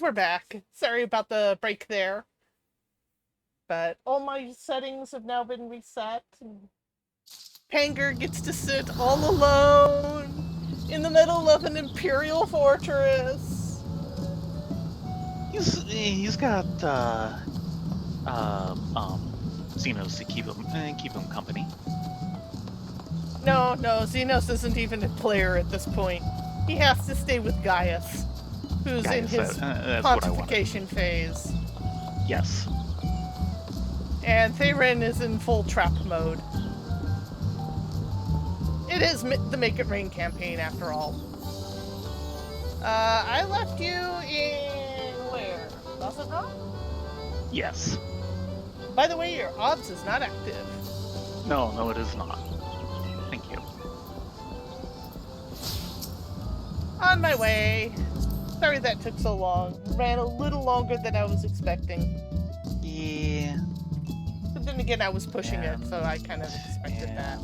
We're back. Sorry about the break there, but all my settings have now been reset. And Panger gets to sit all alone in the middle of an imperial fortress. He's got Xenos to keep him company. No, Xenos isn't even a player at this point. He has to stay with Gaius, who's in Guys, his that's what I wanted. pontification phase. Yes. And Thayrin is in full trap mode. It is the Make It Rain campaign, after all. I left you in where? Doesn't? Yes. By the way, your obs is not active. No, it is not. Thank you. On my way. Sorry that took so long. Ran a little longer than I was expecting. Yeah. But then again, I was pushing it, so I kind of expected that.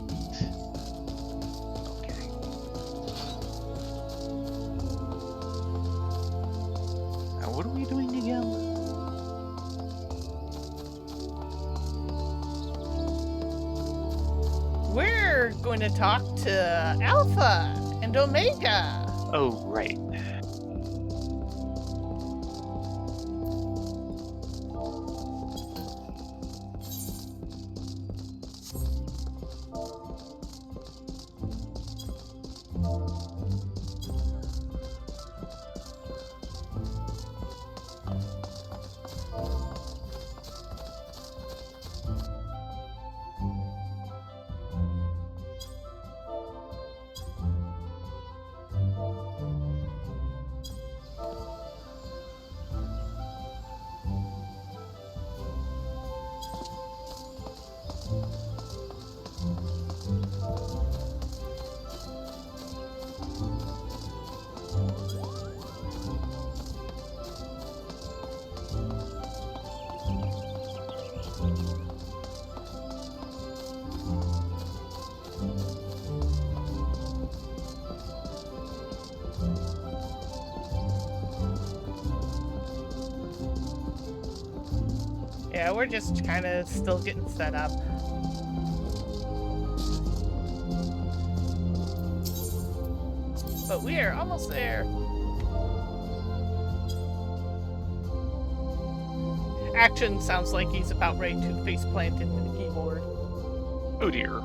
Okay. Now, what are we doing again? We're going to talk to Alpha and Omega. Oh, right. Yeah, we're just kind of still getting set up. But we are almost there. Action sounds like he's about ready to faceplant into the keyboard. Oh dear.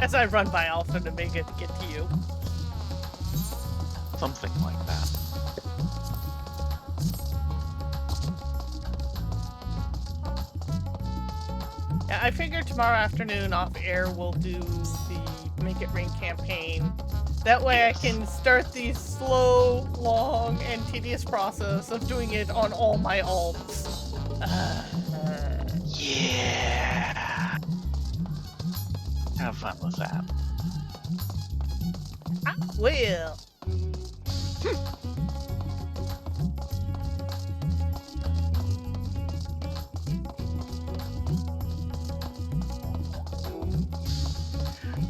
As I run by Alpha and Omega to get to you. Something like that. Yeah, I figured tomorrow afternoon off air we'll do the Make It Rain campaign. That way Yes. I can start the slow, long, and tedious process of doing it on all my alts. Yeah. Have fun with that. I will.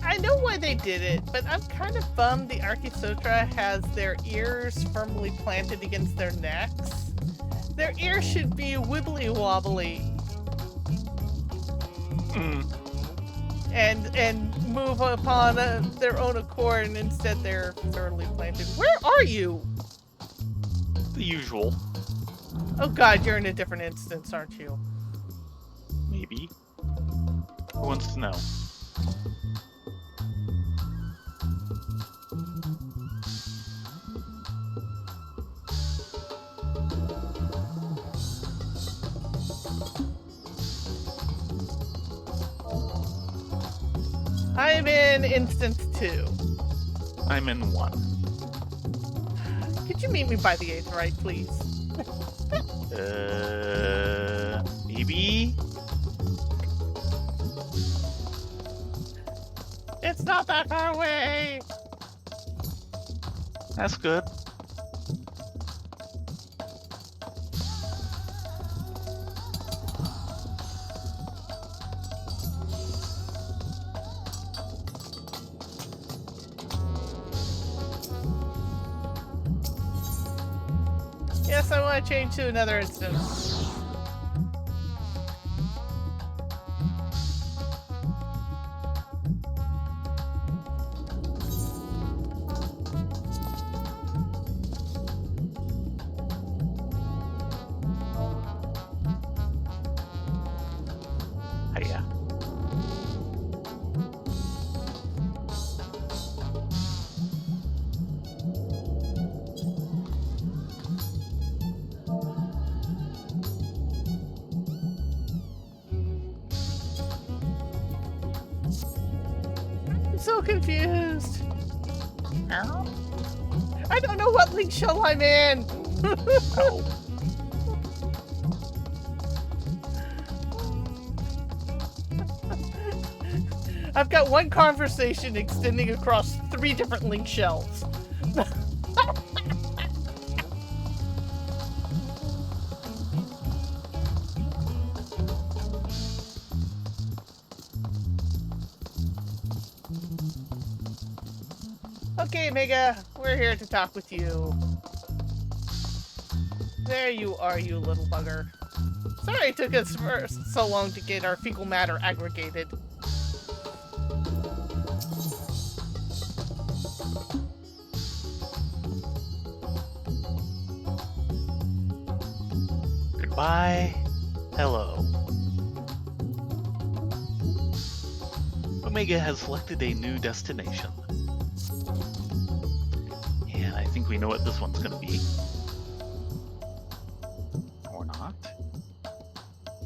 I know why they did it, but I'm kind of bummed the Archisotra has their ears firmly planted against their necks. Their ears should be wibbly wobbly and move upon their own accord, and instead they're firmly planted. Where are you? The usual. Oh god, you're in a different instance, aren't you? Maybe. Who wants to know? I'm in instance 2. I'm in 1. Could you meet me by the 8th, please? Maybe? It's not that far away! That's good. Yes, I want to change to another instance. Hiya. I'm so confused. Ow. I don't know what link shell I'm in. Oh. I've got one conversation extending across 3 different link shells. Okay, Mega, we're here to talk with you. There you are, you little bugger. Sorry it took us so long to get our fecal matter aggregated. Goodbye. Hello. Omega has selected a new destination. And I think we know what this one's going to be. Or not.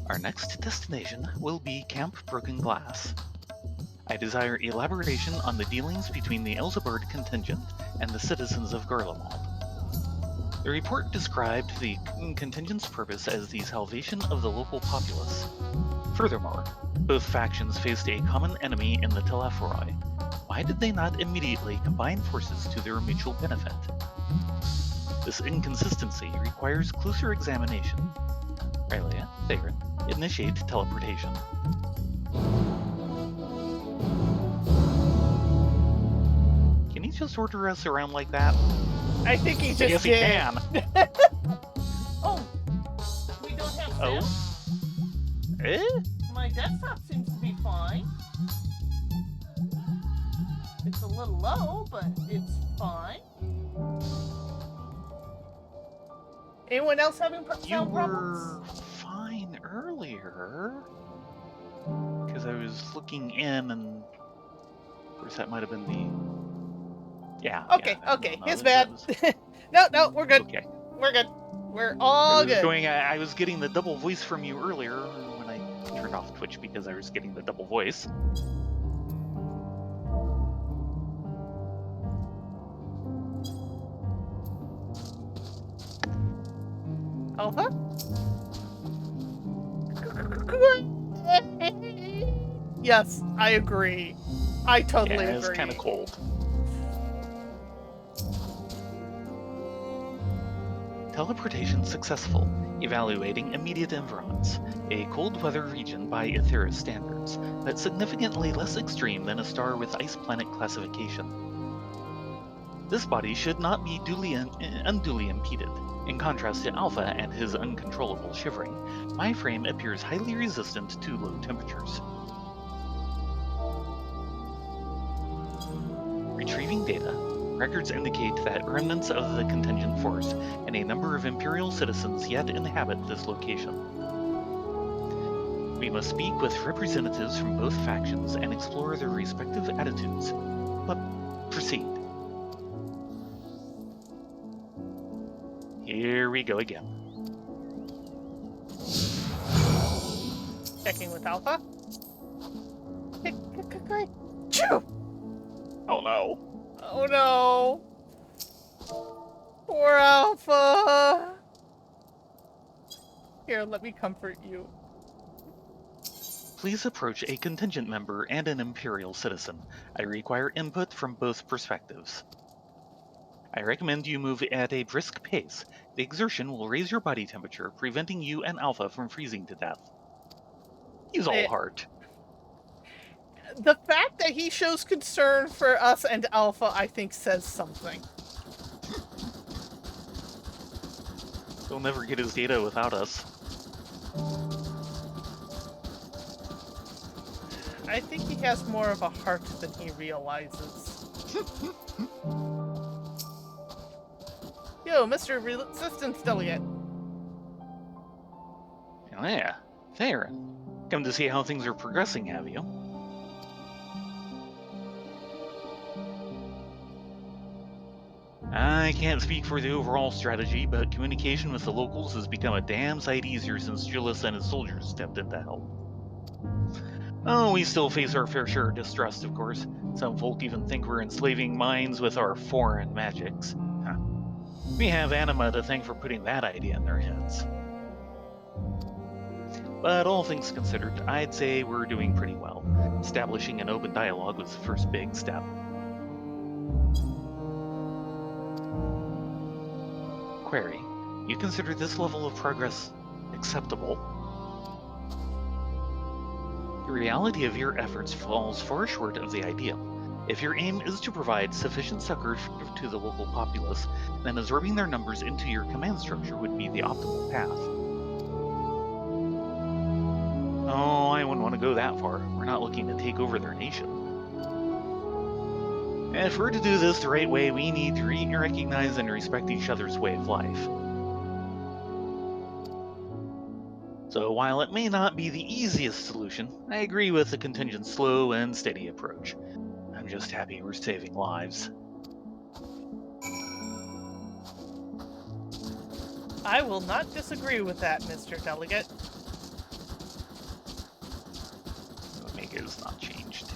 Our next destination will be Camp Broken Glass. I desire elaboration on the dealings between the Elzebird contingent and the citizens of Garlemald. The report described the contingent's purpose as the salvation of the local populace. Furthermore, both factions faced a common enemy in the Telephoroi. Why did they not immediately combine forces to their mutual benefit? This inconsistency requires closer examination. Rylea, Thayrin, initiate teleportation. Can he just order us around like that? I think he just Yes, he did. can. Oh, we don't have sound? Oh? Eh? My desktop seems to be fine. It's a little low, but it's fine. Anyone else having You sound were problems? fine earlier. Because I was looking in and... Of course, that might have been the... Yeah. Okay, yeah, okay, no, his that bad. was... No, we're good. Okay. We're good. We're I all was good. I was getting the double voice from you earlier when I turned off Twitch because I was getting the double voice. Alpha? Yes, I agree. I totally Yeah, agree. it's kind of cold. Teleportation successful. Evaluating immediate environs. A cold weather region by Aetherius standards, but significantly less extreme than a star with ice planet classification. This body should not be unduly impeded. In contrast to Alpha and his uncontrollable shivering, my frame appears highly resistant to low temperatures. Retrieving data. Records indicate that remnants of the contingent force and a number of Imperial citizens yet inhabit this location. We must speak with representatives from both factions and explore their respective attitudes. But proceed. Here we go again. Checking with Alpha. Phew! Oh no. Oh no! Poor Alpha! Here, let me comfort you. Please approach a contingent member and an Imperial citizen. I require input from both perspectives. I recommend you move at a brisk pace. The exertion will raise your body temperature, preventing you and Alpha from freezing to death. He's all heart. The fact that he shows concern for us and Alpha, I think, says something. He'll never get his data without us. I think he has more of a heart than he realizes. Yo, Mr. Resistance Delegate. Oh yeah, Thayrin. Come to see how things are progressing, have you? I can't speak for the overall strategy, but communication with the locals has become a damn sight easier since Julius and his soldiers stepped in to help. Oh, we still face our fair share of distrust, of course. Some folk even think we're enslaving minds with our foreign magics. Huh. We have Anima to thank for putting that idea in their heads. But all things considered, I'd say we're doing pretty well. Establishing an open dialogue was the first big step. Query: you consider this level of progress acceptable? The reality of your efforts falls far short of the ideal. If your aim is to provide sufficient succor to the local populace, then absorbing their numbers into your command structure would be the optimal path. Oh, I wouldn't want to go that far. We're not looking to take over their nation. If we're to do this the right way, we need to recognize and respect each other's way of life. So while it may not be the easiest solution, I agree with the contingent's slow and steady approach. I'm just happy we're saving lives. I will not disagree with that, Mr. Delegate. Omega is not changed.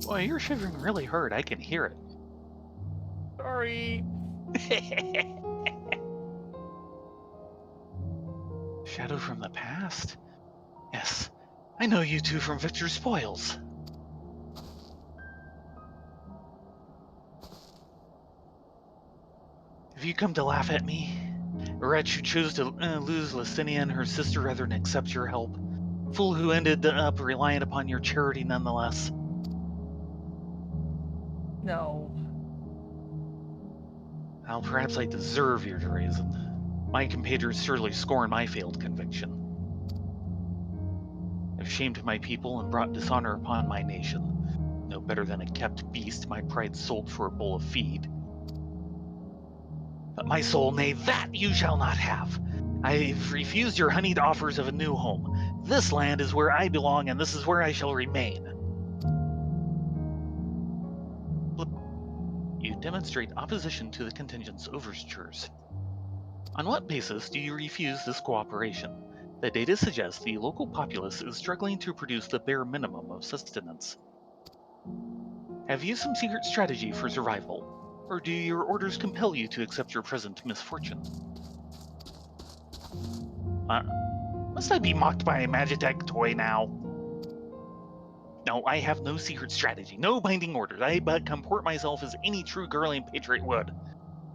Boy, you're shivering really hard. I can hear it. Sorry. Shadow from the past? Yes, I know you two from Victor's Spoils. Have you come to laugh at me? A wretch who chose to lose Licinia and her sister rather than accept your help. Fool who ended up reliant upon your charity nonetheless. No. Well, perhaps I deserve your derision. My compatriots surely scorn my failed conviction. I've shamed my people and brought dishonor upon my nation. No better than a kept beast my pride sold for a bowl of feed. But my soul, nay, that you shall not have. I've refused your honeyed offers of a new home. This land is where I belong, and this is where I shall remain. You demonstrate opposition to the contingent's overtures. On what basis do you refuse this cooperation? The data suggests the local populace is struggling to produce the bare minimum of sustenance. Have you some secret strategy for survival? Or do your orders compel you to accept your present misfortune? Must I be mocked by a Magitech toy now? No, I have no secret strategy, no binding orders. I but comport myself as any true Garlean patriot would.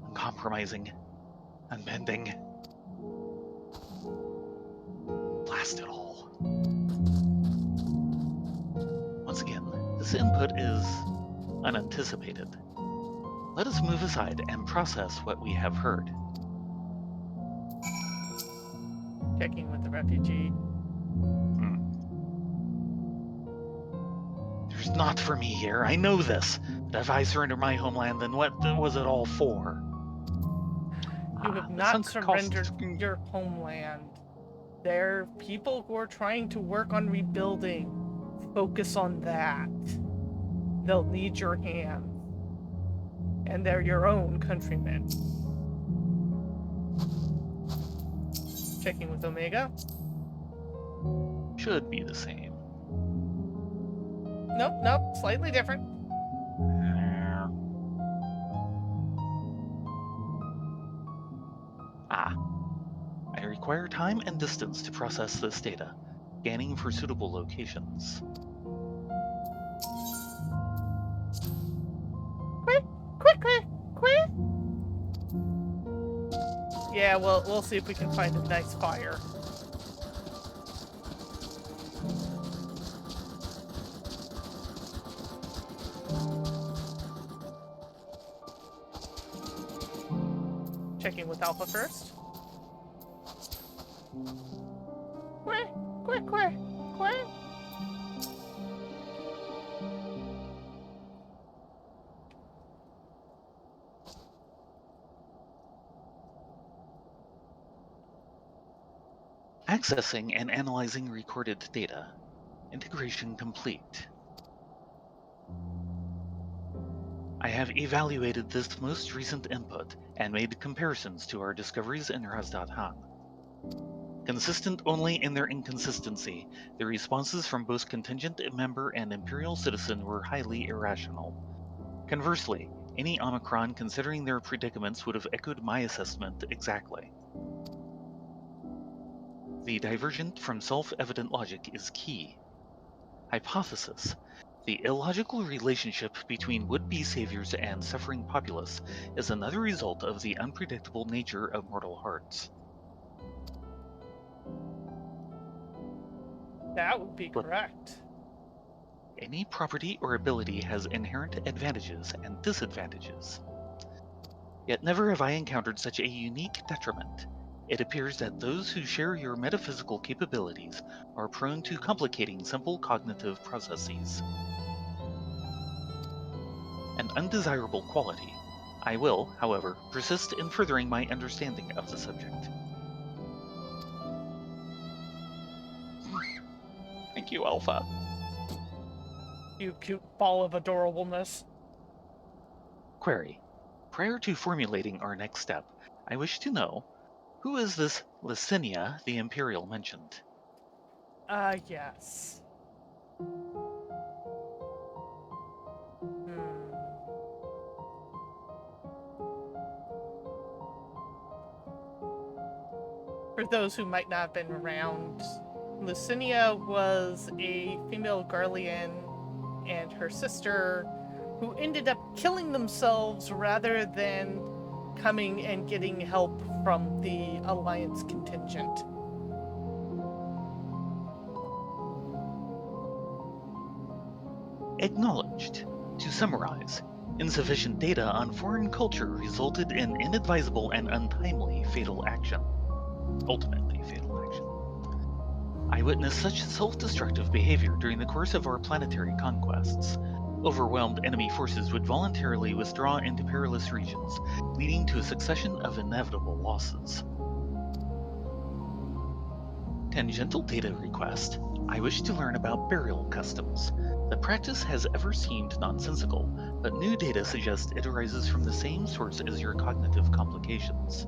Uncompromising, unbending. Blast it all. Once again, this input is unanticipated. Let us move aside and process what we have heard. Checking with the refugee. There's naught for me here, I know this. If I surrender my homeland, then what was it all for? You have The not sunk cost. surrendered your homeland. They're people who are trying to work on rebuilding. Focus on that. They'll need your hands. And they're your own countrymen. Checking with Omega. Should be the same. Nope, slightly different. I require time and distance to process this data, scanning for suitable locations. Quick. Yeah, we'll see if we can find a nice fire. Checking with Alpha first. Quick. Accessing and analyzing recorded data. Integration complete. I have evaluated this most recent input and made comparisons to our discoveries in Ras.Han. Consistent only in their inconsistency, the responses from both contingent member and Imperial citizen were highly irrational. Conversely, any Omicron considering their predicaments would have echoed my assessment exactly. The divergent from self-evident logic is key. Hypothesis. The illogical relationship between would-be saviors and suffering populace is another result of the unpredictable nature of mortal hearts. That would be correct. Any property or ability has inherent advantages and disadvantages. Yet never have I encountered such a unique detriment. It appears that those who share your metaphysical capabilities are prone to complicating simple cognitive processes. An undesirable quality. I will, however, persist in furthering my understanding of the subject. Thank you, Alpha. You cute ball of adorableness. Query. Prior to formulating our next step, I wish to know, who is this Licinia the Imperial mentioned? Yes. Hmm. For those who might not have been around, Lucinia was a female Garlean and her sister who ended up killing themselves rather than coming and getting help from the Alliance contingent. Acknowledged. To summarize, insufficient data on foreign culture resulted in inadvisable and untimely fatal action. Ultimately fatal action. I witnessed such self-destructive behavior during the course of our planetary conquests. Overwhelmed enemy forces would voluntarily withdraw into perilous regions, leading to a succession of inevitable losses. Tangential data request. I wish to learn about burial customs. The practice has ever seemed nonsensical, but new data suggests it arises from the same source as your cognitive complications.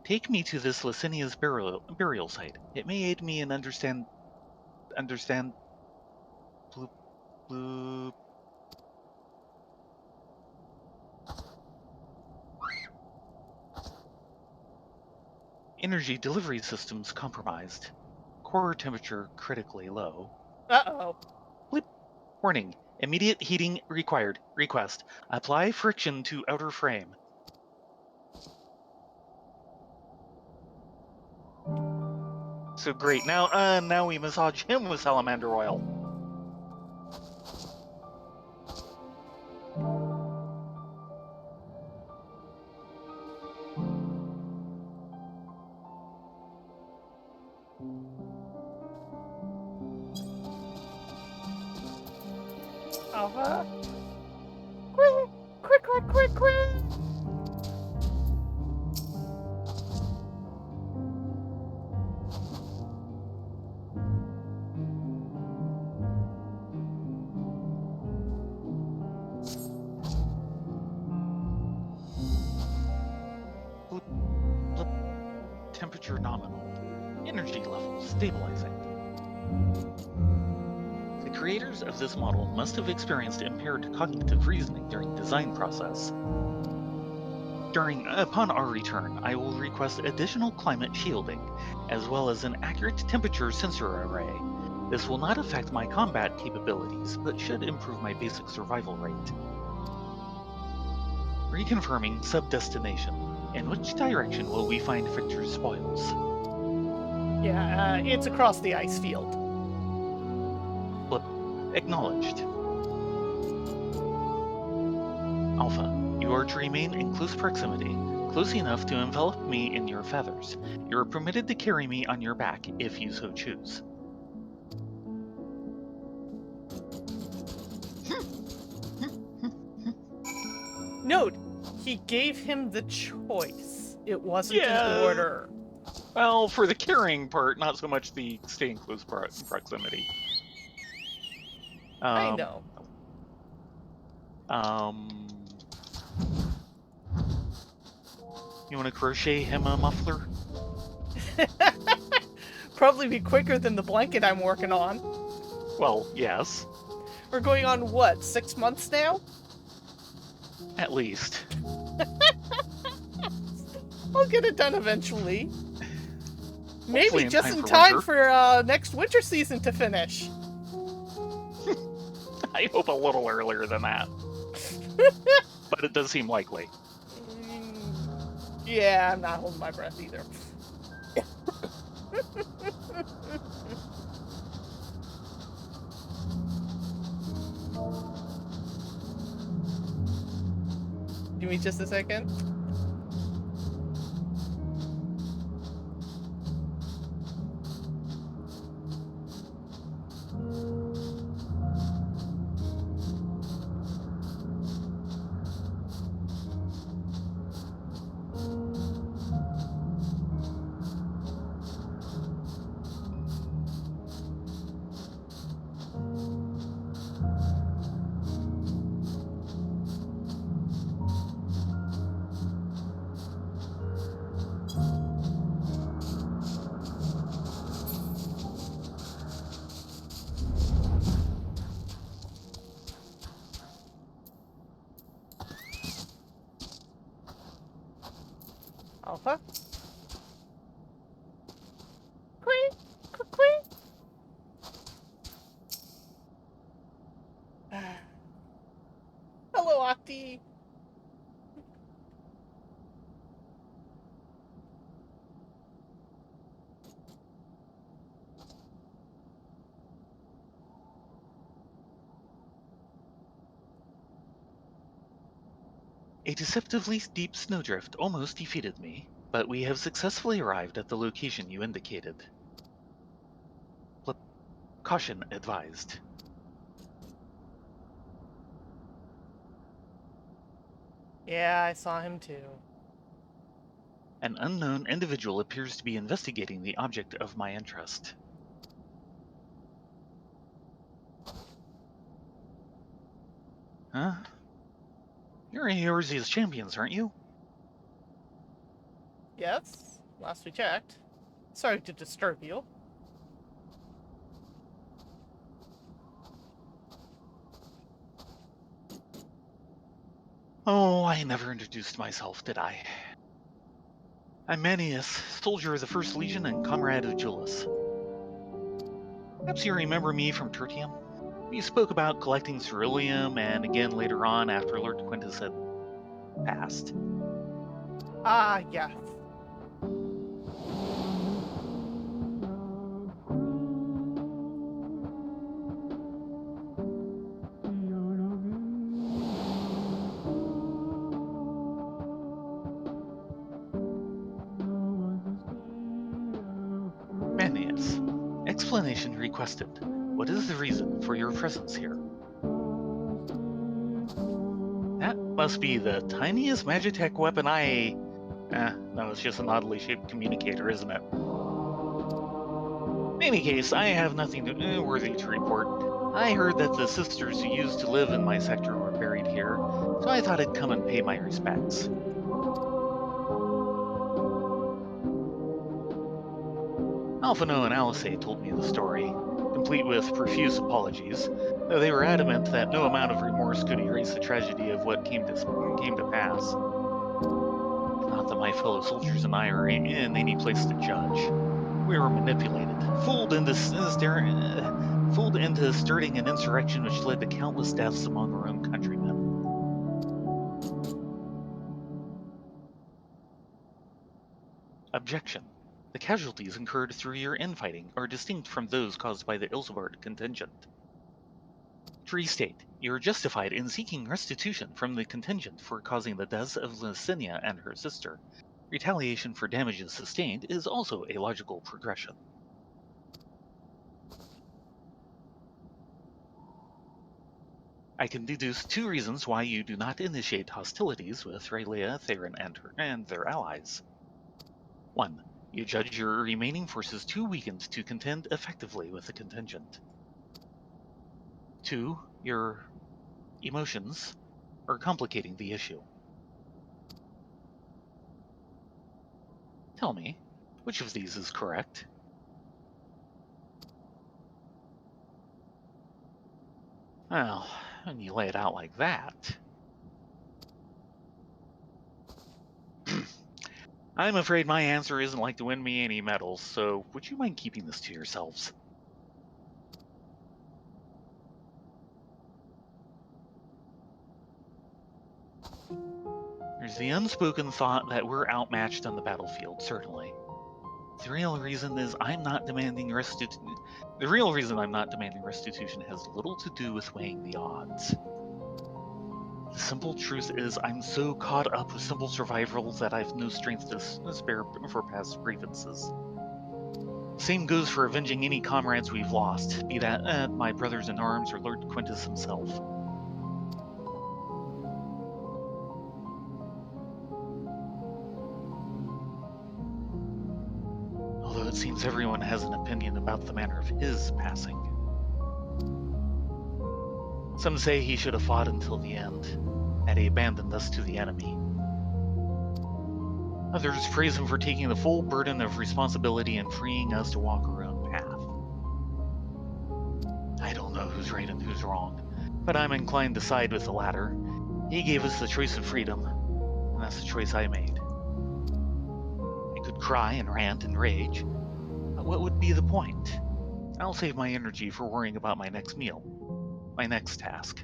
Take me to this Licinia's burial site. It may aid me in understand bloop, bloop. Energy delivery systems compromised. Core temperature critically low. Uh-oh. Bleep. Warning. Immediate heating required. Request. Apply friction to outer frame. So great. Now we massage him with salamander oil. Alpha? quick, quick! Blip, blip. Temperature nominal. Energy levels stabilizing. The creators of this model must have experienced impaired cognitive reasoning during design process. Upon our return, I will request additional climate shielding, as well as an accurate temperature sensor array. This will not affect my combat capabilities, but should improve my basic survival rate. Reconfirming sub-destination. In which direction will we find Victor's spoils? Yeah, it's across the ice field. Blip. Acknowledged. Alpha, you are to remain in close proximity, close enough to envelop me in your feathers. You are permitted to carry me on your back if you so choose. Note, he gave him the choice. It wasn't Yeah. an order. Well, for the carrying part, not so much the stay in close proximity. I know. You want to crochet him a muffler? Probably be quicker than the blanket I'm working on. Well, yes. We're going on what, 6 months now? At least. I'll get it done eventually. Maybe Hopefully just in for time winter. for next winter season to finish. I hope a little earlier than that. But it does seem likely. Yeah, I'm not holding my breath either. Give me just a second. Alpha? Quick, quick, quick. Hello, Octi. A deceptively deep snowdrift almost defeated me, but we have successfully arrived at the location you indicated. Blip. Caution advised. Yeah, I saw him too. An unknown individual appears to be investigating the object of my interest. Huh? You're Eorzea's champions, aren't you? Yes, last we checked. Sorry to disturb you. Oh, I never introduced myself, did I? I'm Manius, soldier of the First Legion and comrade of Julius. Perhaps you remember me from Tertium? We spoke about collecting ceruleum, and again later on after Lord Quintus had passed. Ah, yes. Manius. Explanation requested. What is the reason for your presence here? That must be the tiniest Magitech weapon no, it's just an oddly shaped communicator, isn't it? In any case, I have nothing worthy to report. I heard that the sisters who used to live in my sector were buried here, so I thought I'd come and pay my respects. Alphino and Alice told me the story, complete with profuse apologies, though they were adamant that no amount of remorse could erase the tragedy of what came to pass. Not that my fellow soldiers and I are in any place to judge. We were manipulated, fooled into starting an insurrection which led to countless deaths among our own countrymen. Objection. The casualties incurred through your infighting are distinct from those caused by the Ilsebard contingent. To restate, you are justified in seeking restitution from the contingent for causing the deaths of Licinia and her sister. Retaliation for damages sustained is also a logical progression. I can deduce 2 reasons why you do not initiate hostilities with Rylea, Thayrin, and their allies. 1. You judge your remaining forces too weakened to contend effectively with the contingent. 2. Your emotions are complicating the issue. Tell me, which of these is correct? Well, when you lay it out like that... I'm afraid my answer isn't like to win me any medals, so would you mind keeping this to yourselves? There's the unspoken thought that we're outmatched on the battlefield, certainly. The real reason I'm not demanding restitution has little to do with weighing the odds. The simple truth is I'm so caught up with simple survival that I've no strength to spare for past grievances. Same goes for avenging any comrades we've lost, be that my brothers in arms or Lord Quintus himself. Although it seems everyone has an opinion about the manner of his passing. Some say he should have fought until the end, had he abandoned us to the enemy. Others praise him for taking the full burden of responsibility and freeing us to walk our own path. I don't know who's right and who's wrong, but I'm inclined to side with the latter. He gave us the choice of freedom, and that's the choice I made. I could cry and rant and rage, but what would be the point? I'll save my energy for worrying about my next meal, my next task.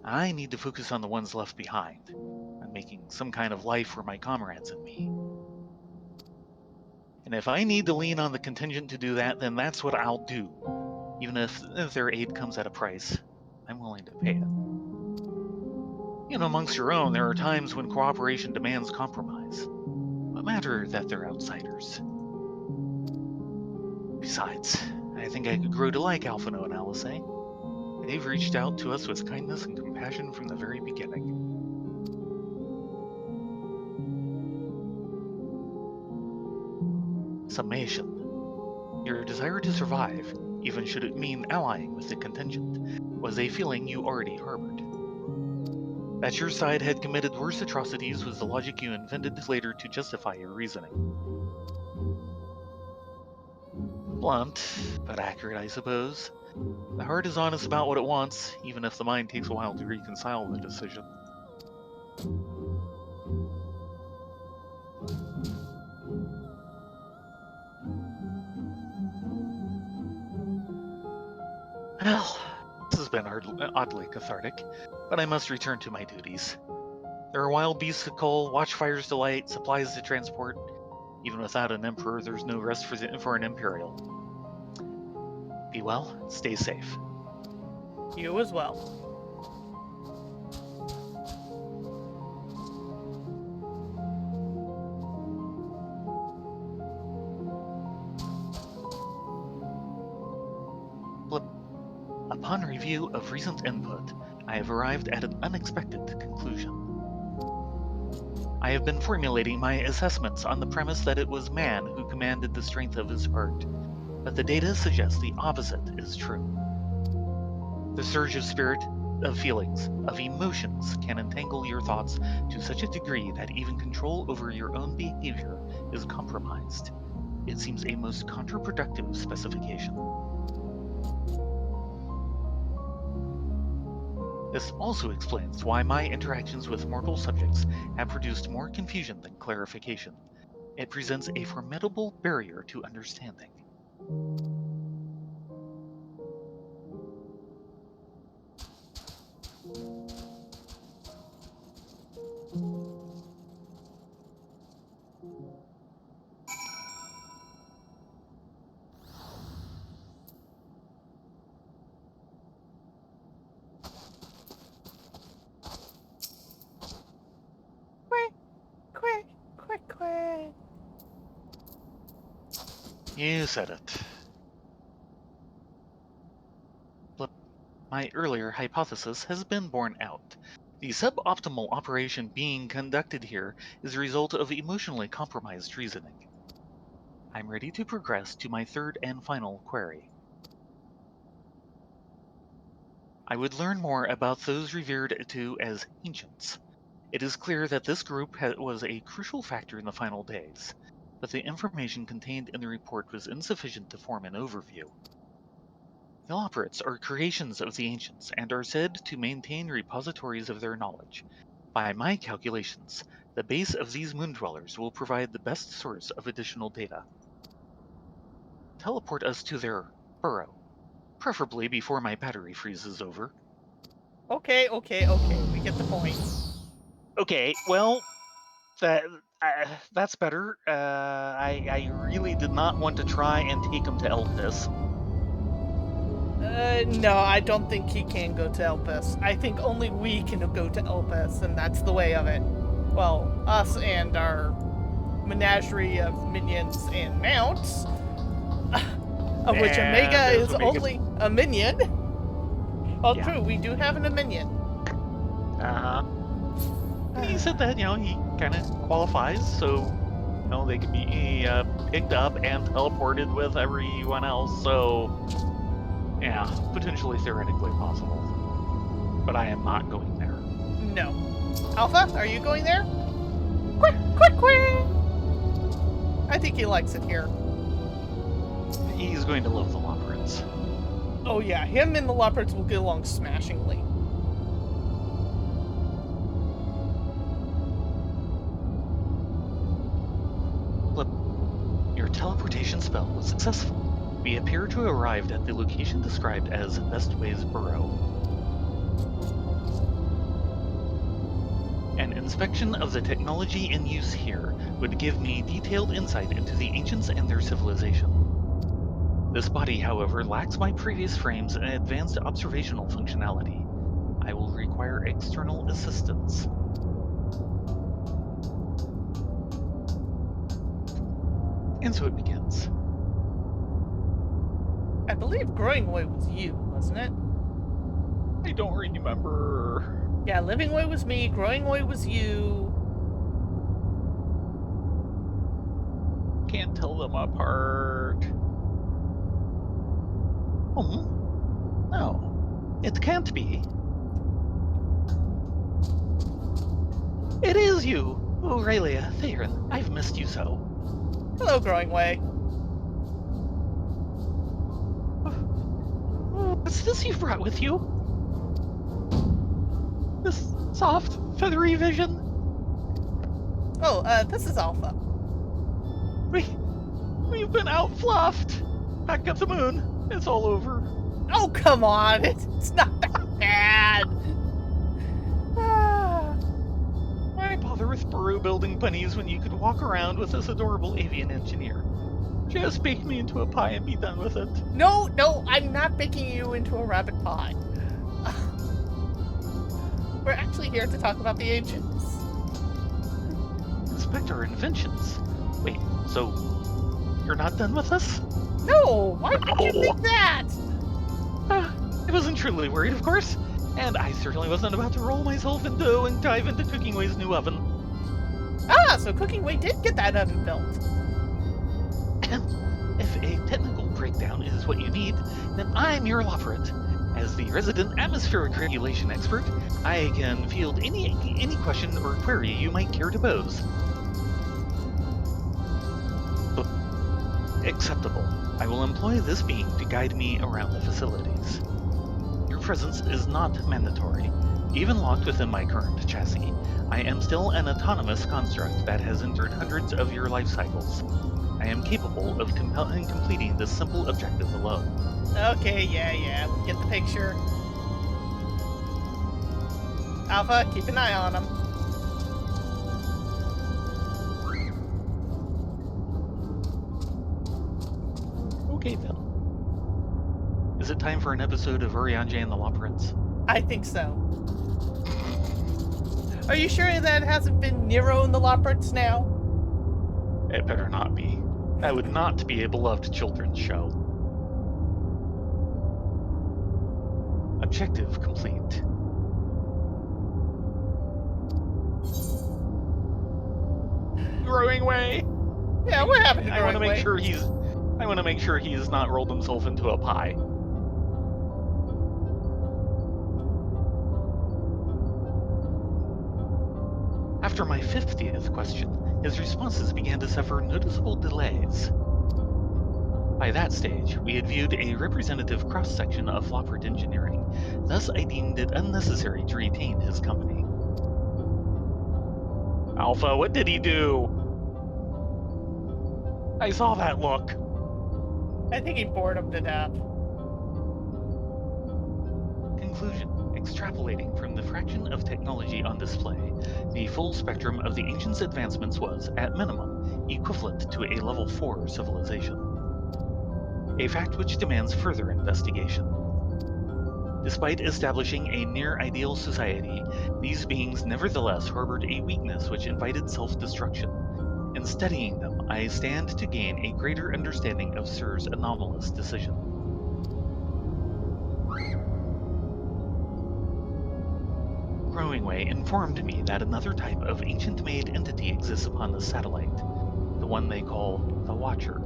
I need to focus on the ones left behind, on making some kind of life for my comrades and me. And if I need to lean on the contingent to do that, then that's what I'll do. Even if their aid comes at a price, I'm willing to pay it. Amongst your own, there are times when cooperation demands compromise. What matter that they're outsiders? Besides, I think I could grow to like Alphino and Alice. They've reached out to us with kindness and compassion from the very beginning. Summation. Your desire to survive, even should it mean allying with the contingent, was a feeling you already harbored. That your side had committed worse atrocities was the logic you invented later to justify your reasoning. Blunt, but accurate, I suppose. The heart is honest about what it wants, even if the mind takes a while to reconcile the decision. Well, this has been oddly cathartic, but I must return to my duties. There are wild beasts to cull, watchfires to light, supplies to transport. Even without an emperor, there's no rest for an imperial. Be well, stay safe. You as well. Upon review of recent input, I have arrived at an unexpected conclusion. I have been formulating my assessments on the premise that it was man who commanded the strength of his heart, but the data suggests the opposite is true. The surge of spirit, of feelings, of emotions can entangle your thoughts to such a degree that even control over your own behavior is compromised. It seems a most counterproductive specification. This also explains why my interactions with mortal subjects have produced more confusion than clarification. It presents a formidable barrier to understanding. Quick, quick, quick, quick. You said it. My earlier hypothesis has been borne out. The suboptimal operation being conducted here is a result of emotionally compromised reasoning. I'm ready to progress to my third and final query. I would learn more about those revered to as ancients. It is clear that this group was a crucial factor in the final days, but the information contained in the report was insufficient to form an overview. The Operates are creations of the ancients and are said to maintain repositories of their knowledge. By my calculations, the base of these moon dwellers will provide the best source of additional data. Teleport us to their burrow, preferably before my battery freezes over. Okay, we get the point. Okay, well, that's better. I really did not want to try and take him to Elpis. No, I don't think he can go to Elpis. I think only we can go to Elpis, and that's the way of it. Well, us and our menagerie of minions and mounts, of which Omega is only a minion. Well, Yeah. true, we do have a minion. He said that, he kind of qualifies, so, they could be picked up and teleported with everyone else, so, yeah, potentially theoretically possible. But I am not going there. No. Alpha, are you going there? Quick, quick, quick! I think he likes it here. He's going to love the Loperans. Oh yeah, him and the Leopards will get along smashingly. Your teleportation spell was successful. We appear to have arrived at the location described as Bestway's Burrow. An inspection of the technology in use here would give me detailed insight into the ancients and their civilization. This body, however, lacks my previous frames and advanced observational functionality. I will require external assistance. And so it begins. I believe Growing Way was you, wasn't it? I don't remember. Yeah, Living Way was me, Growing Way was you. Can't tell them apart. No, it can't be. It is you! Oh, Rylea, Thayrin, I've missed you so. Hello, Growing Way. What's this you've brought with you? This soft, feathery vision? Oh, this is Alpha. We've been outfluffed. Back at the moon. It's all over. Oh, come on! It's not that bad! Why bother with burrow building bunnies when you could walk around with this adorable avian engineer? Just bake me into a pie and be done with it. No, I'm not baking you into a rabbit pie. We're actually here to talk about the ancients. Inspect our inventions. Wait, so you're not done with us? No! Why would you think that? I wasn't truly worried, of course, and I certainly wasn't about to roll myself in dough and dive into Cooking Way's new oven. Ah, so Cooking Way did get that oven built. If a technical breakdown is what you need, then I'm your law for it. As the resident atmospheric regulation expert, I can field any question or query you might care to pose. Acceptable. I will employ this being to guide me around the facilities. Your presence is not mandatory. Even locked within my current chassis, I am still an autonomous construct that has endured hundreds of your life cycles. I am capable of completing this simple objective alone. Okay, yeah, we get the picture. Alpha, keep an eye on him. Okay then. Is it time for an episode of Urianger and the Law Prince? I think so. Are you sure that hasn't been Nero and the Law Prince now? It better not be. That would not be a beloved children's show. Objective complete. Growing Way. Yeah, what happened to I want to Growing make Way? sure he's not rolled himself into a pie. After my 50th question, his responses began to suffer noticeable delays. By that stage, we had viewed a representative cross-section of Lockport engineering, thus I deemed it unnecessary to retain his company. Alpha, what did he do? I saw that look. I think he bored him to death. Conclusion. Extrapolating from the fraction of technology on display, the full spectrum of the ancients' advancements was, at minimum, equivalent to a level 4 civilization. A fact which demands further investigation. Despite establishing a near-ideal society, these beings nevertheless harbored a weakness which invited self-destruction. In studying them, I stand to gain a greater understanding of Sir's anomalous decision. Growing Way informed me that another type of ancient-made entity exists upon the satellite, the one they call the Watcher.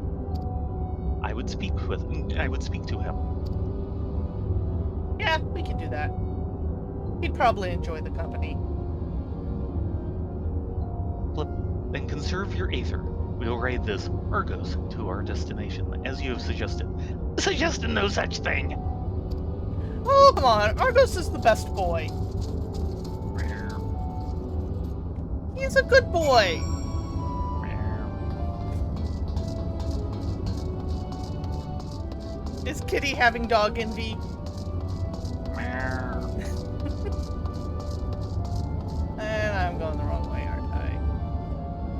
I would speak to him. Yeah, we can do that. He'd probably enjoy the company. Flip, then conserve your aether. We will ride this Argos to our destination, as you have suggested. Suggested no such thing! Oh, come on. Argos is the best boy. He's a good boy. Is Kitty having dog envy? And I'm going the wrong way, aren't I?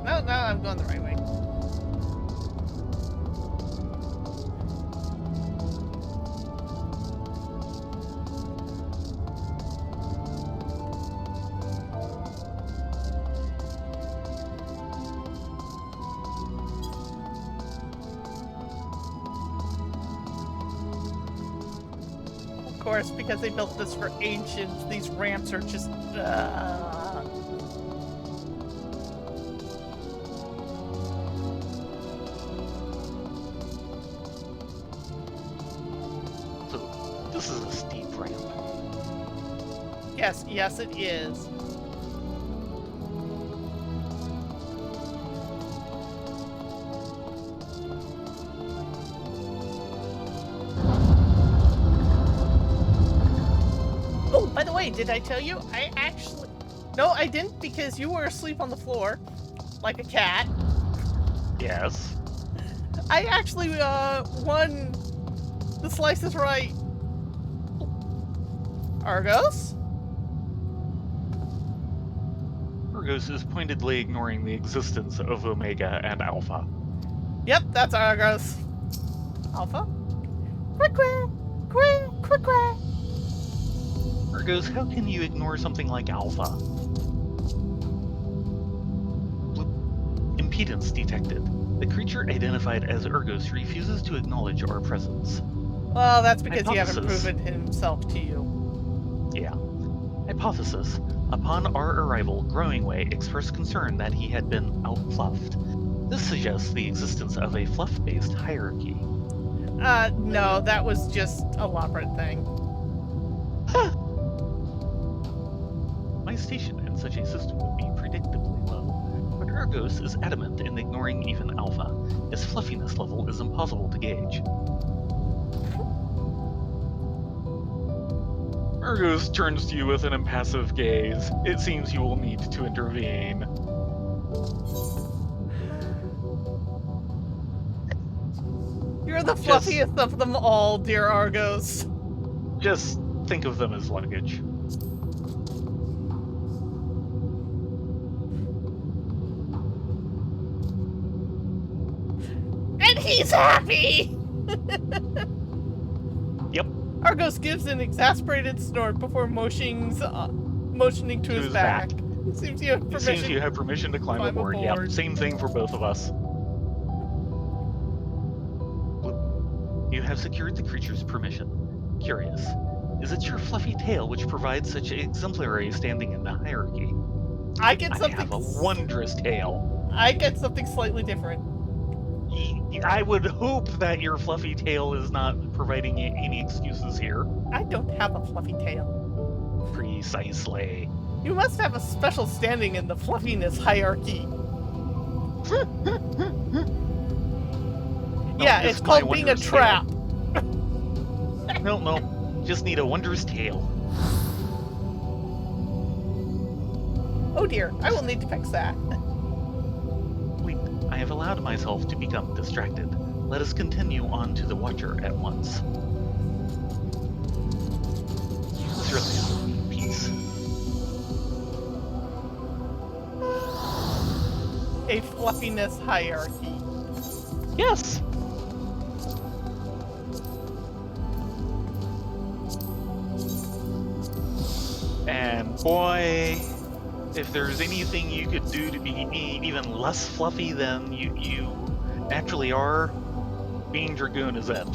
No, I'm going the right way. Of course, because they built this for ancients, these ramps are just... So, this is a steep ramp. Yes, it is. Oh, by the way, did I tell you? I actually... No, I didn't, because you were asleep on the floor, like a cat. Yes. I actually, won the Slice is Right. Argos? Argos is pointedly ignoring the existence of Omega and Alpha. Yep, that's Argos. Alpha? Quick. Argos, how can you ignore something like Alpha? Bloop. Impedance detected. The creature identified as Argos refuses to acknowledge our presence. Well, that's because you haven't Hypothesis. proven himself to you. Yeah. Hypothesis. Upon our arrival, Growingway expressed concern that he had been outfluffed. This suggests the existence of a fluff-based hierarchy. No, that was just a Loprit thing. My station in such a system would be predictably low, but Argos is adamant in ignoring even Alpha. His fluffiness level is impossible to gauge. Argos turns to you with an impassive gaze. It seems you will need to intervene. You're the Just, fluffiest of them all, dear Argos. just think of them as luggage. And he's happy! Yep, Argos gives an exasperated snort before motioning to his back. It seems you have it seems you permission have permission to to climb aboard. Yep, same thing for both of us. Bloop. You have secured the creature's permission. Curious. Is it your fluffy tail which provides such exemplary standing in the hierarchy? I get I something. have a wondrous tail. I get something slightly different. I would hope that your fluffy tail is not providing any excuses here. I don't have a fluffy tail. Precisely. You must have a special standing in the fluffiness hierarchy. No, Yeah, just it's my called being a wondrous trap. tail. No. Just need a wondrous tail. Oh dear, I will need to fix that. Wait, I have allowed myself to become distracted. Let us continue on to the Watcher at once. Rylea, peace. A fluffiness hierarchy. Yes! And boy, if there's anything you could do to be even less fluffy than you naturally are, being Dragoon is it.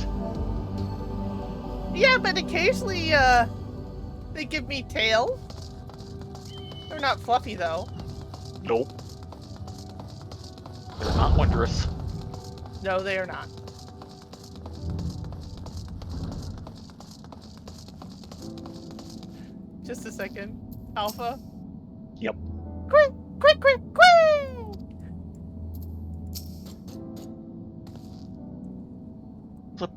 Yeah, but occasionally, they give me tail. They're not fluffy, though. Nope. They're not wondrous. No, they are not. Just a second. Alpha? Yep. Quick! Quick, quick, quick! Flip.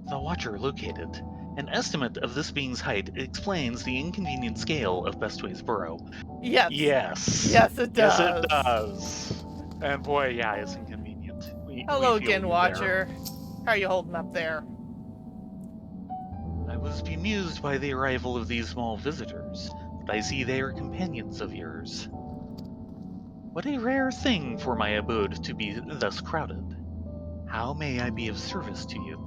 The Watcher located. An estimate of this being's height explains the inconvenient scale of Bestway's burrow. Yes. Yes. Yes, it does. Yes, it does. And boy, yeah, it's inconvenient. Hello we feel again, you Watcher. How are you holding up there? I was bemused by the arrival of these small visitors, but I see they are companions of yours. What a rare thing for my abode to be thus crowded. How may I be of service to you?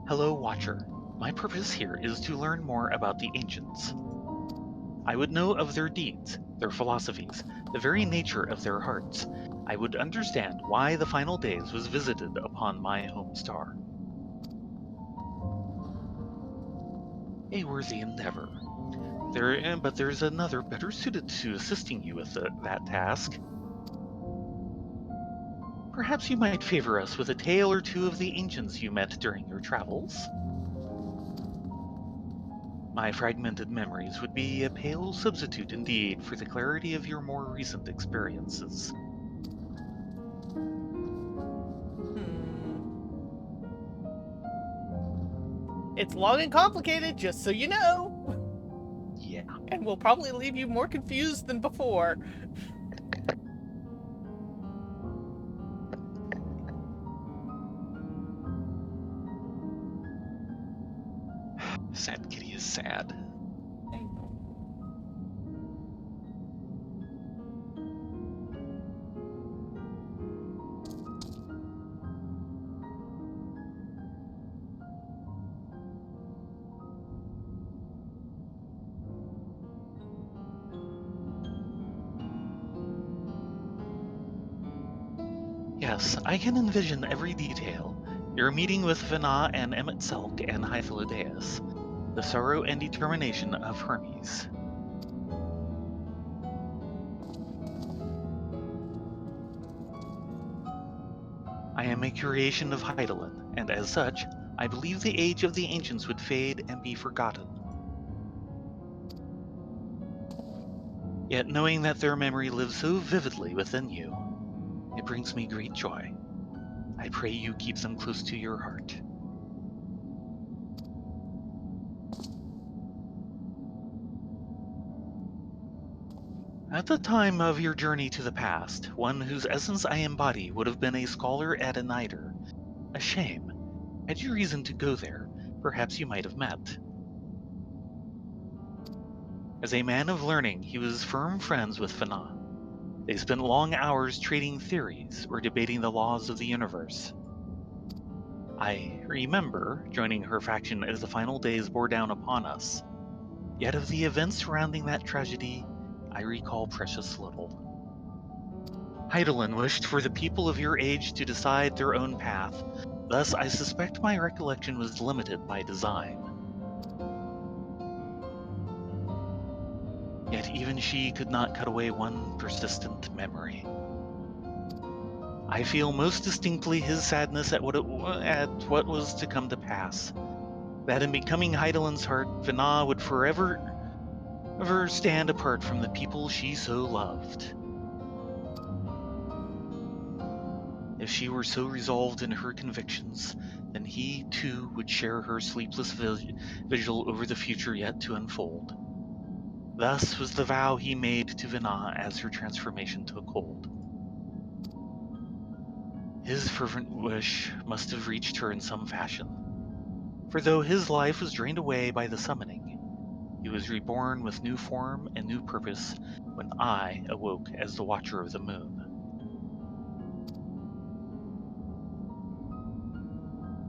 Hello, Watcher. My purpose here is to learn more about the ancients. I would know of their deeds, their philosophies, the very nature of their hearts. I would understand why the final days was visited upon my home star. A worthy endeavor. But there's another better suited to assisting you with that task. Perhaps you might favor us with a tale or two of the ancients you met during your travels? My fragmented memories would be a pale substitute indeed for the clarity of your more recent experiences. It's long and complicated, just so you know. Yeah. And will probably leave you more confused than before. Sad kitty is sad. Yes, I can envision every detail. Your meeting with Vana and Emet-Selch and Hythlodaeus, the sorrow and determination of Hermes. I am a creation of Hydaelyn, and as such, I believe the age of the ancients would fade and be forgotten. Yet knowing that their memory lives so vividly within you, it brings me great joy. I pray you keep them close to your heart. At the time of your journey to the past, one whose essence I embody would have been a scholar at a niter. A shame. Had you reason to go there, perhaps you might have met. As a man of learning, he was firm friends with Fana. They spent long hours trading theories or debating the laws of the universe. I remember joining her faction as the final days bore down upon us. Yet of the events surrounding that tragedy, I recall precious little. Hydaelyn wished for the people of your age to decide their own path, thus I suspect my recollection was limited by design. Yet even she could not cut away one persistent memory. I feel most distinctly his sadness at what was to come to pass. That in becoming Hydaelyn's heart, Vana would forever stand apart from the people she so loved. If she were so resolved in her convictions, then he, too, would share her sleepless vigil over the future yet to unfold. Thus was the vow he made to Vana as her transformation took hold. His fervent wish must have reached her in some fashion, for though his life was drained away by the summoning, he was reborn with new form and new purpose when I awoke as the Watcher of the Moon.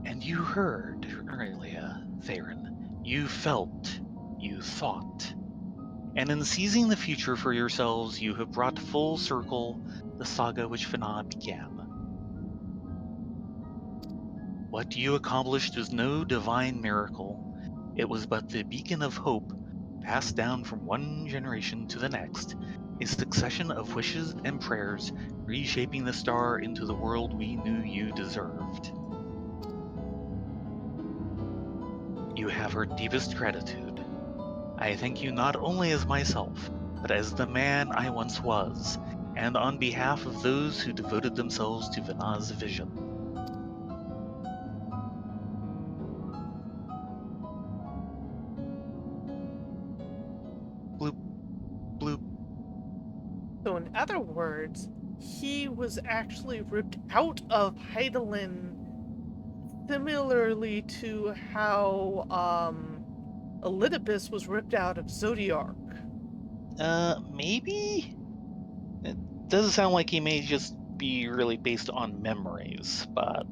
And you heard, Rylea, Thayrin. You felt, you thought. And in seizing the future for yourselves, you have brought full circle the saga which Fana began. What you accomplished was no divine miracle. It was but the beacon of hope, passed down from one generation to the next, a succession of wishes and prayers, reshaping the star into the world we knew you deserved. You have our deepest gratitude. I thank you not only as myself, but as the man I once was, and on behalf of those who devoted themselves to Vana's vision. Bloop, bloop. So, in other words, he was actually ripped out of Hydaelyn, similarly to how Elidibus was ripped out of Zodiark. Maybe? It doesn't sound like he may just be really based on memories, but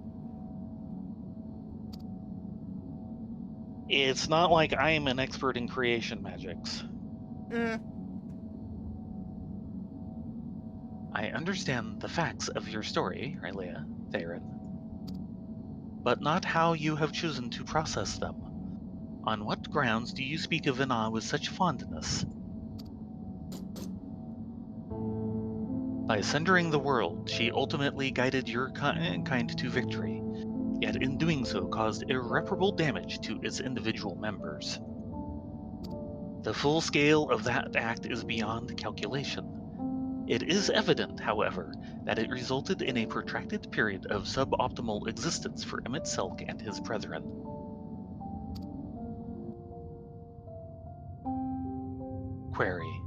it's not like I am an expert in creation magics. I understand the facts of your story, Rylea, Thayrin, but not how you have chosen to process them. On what grounds do you speak of Vana with such fondness? By sundering the world, she ultimately guided your kind to victory, yet in doing so caused irreparable damage to its individual members. The full scale of that act is beyond calculation. It is evident, however, that it resulted in a protracted period of suboptimal existence for Emet-Selch and his brethren. Query: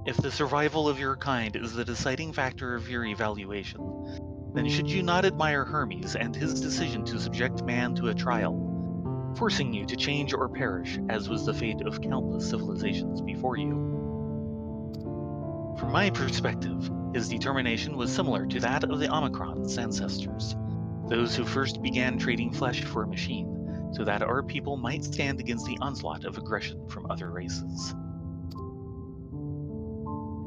if the survival of your kind is the deciding factor of your evaluation, then should you not admire Hermes and his decision to subject man to a trial, forcing you to change or perish, as was the fate of countless civilizations before you? From my perspective, his determination was similar to that of the Omicron's ancestors, those who first began trading flesh for a machine, so that our people might stand against the onslaught of aggression from other races.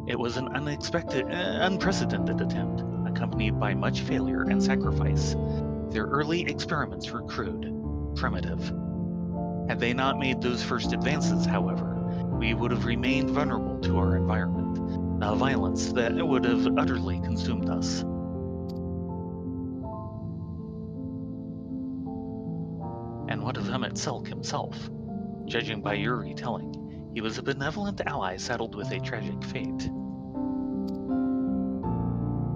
It was an unprecedented attempt, accompanied by much failure and sacrifice, Their early experiments were crude, primitive. Had they not made those first advances, however, we would have remained vulnerable to our environment, a violence that would have utterly consumed us. And what of Emmett Selk himself? Judging by your retelling, he was a benevolent ally saddled with a tragic fate.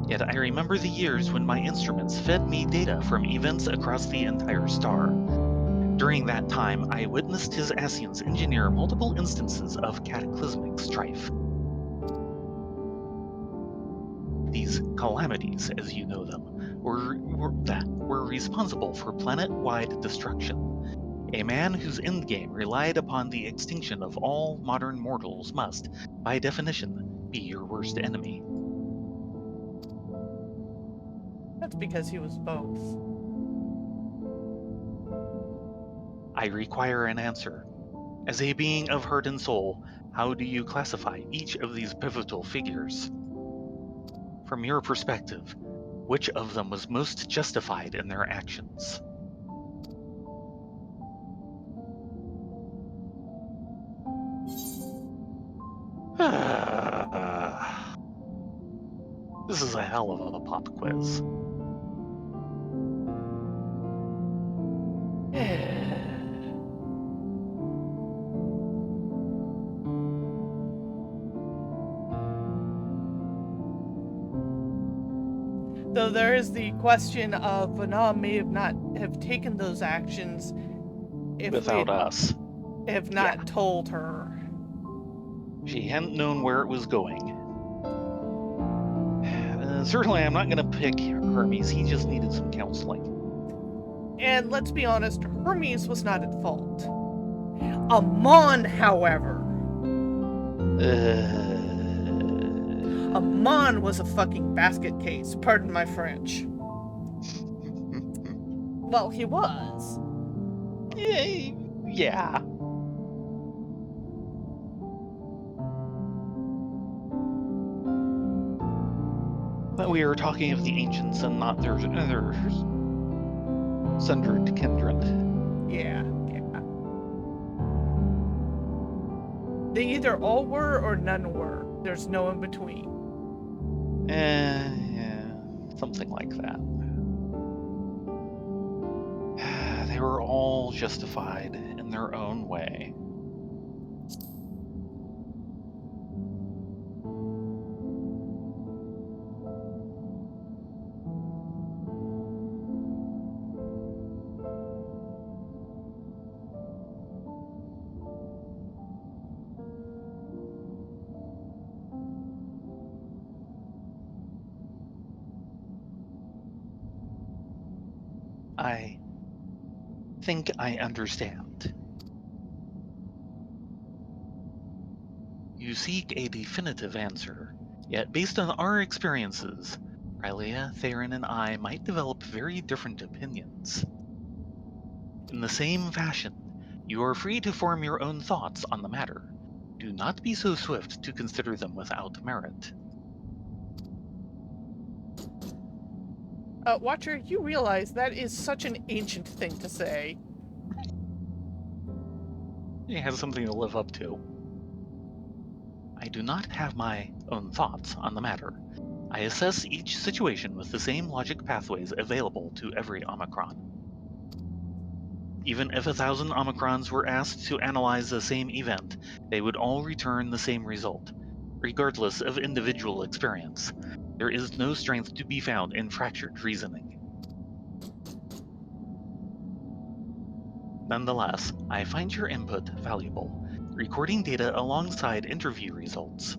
Yet I remember the years when my instruments fed me data from events across the entire star. During that time, I witnessed his Asians engineer multiple instances of cataclysmic strife. These calamities, as you know them, were responsible for planet-wide destruction. A man whose endgame relied upon the extinction of all modern mortals must, by definition, be your worst enemy. That's because he was both. I require an answer. As a being of heart and soul, how do you classify each of these pivotal figures? From your perspective, which of them was most justified in their actions? This is a hell of a pop quiz. Though there is the question of Vana may not have taken those actions if Without we us. have not told her. She hadn't known where it was going. Certainly, I'm not going to pick Hermes. He just needed some counseling. And let's be honest, Hermes was not at fault. Amon, however. Amon was a fucking basket case, pardon my French. Well, he was. Yeah. But we are talking of the ancients and not their sundered kindred. Yeah. They either all were or none were. There's no in between. Yeah, something like that. They were all justified in their own way. I think I understand. You seek a definitive answer, yet based on our experiences, Rylea, Thayrin, and I might develop very different opinions. In the same fashion, you are free to form your own thoughts on the matter. Do not be so swift to consider them without merit. Watcher, you realize that is such an ancient thing to say. It has something to live up to. I do not have my own thoughts on the matter. I assess each situation with the same logic pathways available to every Omicron. Even if 1,000 Omicrons were asked to analyze the same event, they would all return the same result, regardless of individual experience. There is no strength to be found in fractured reasoning. Nonetheless, I find your input valuable, recording data alongside interview results.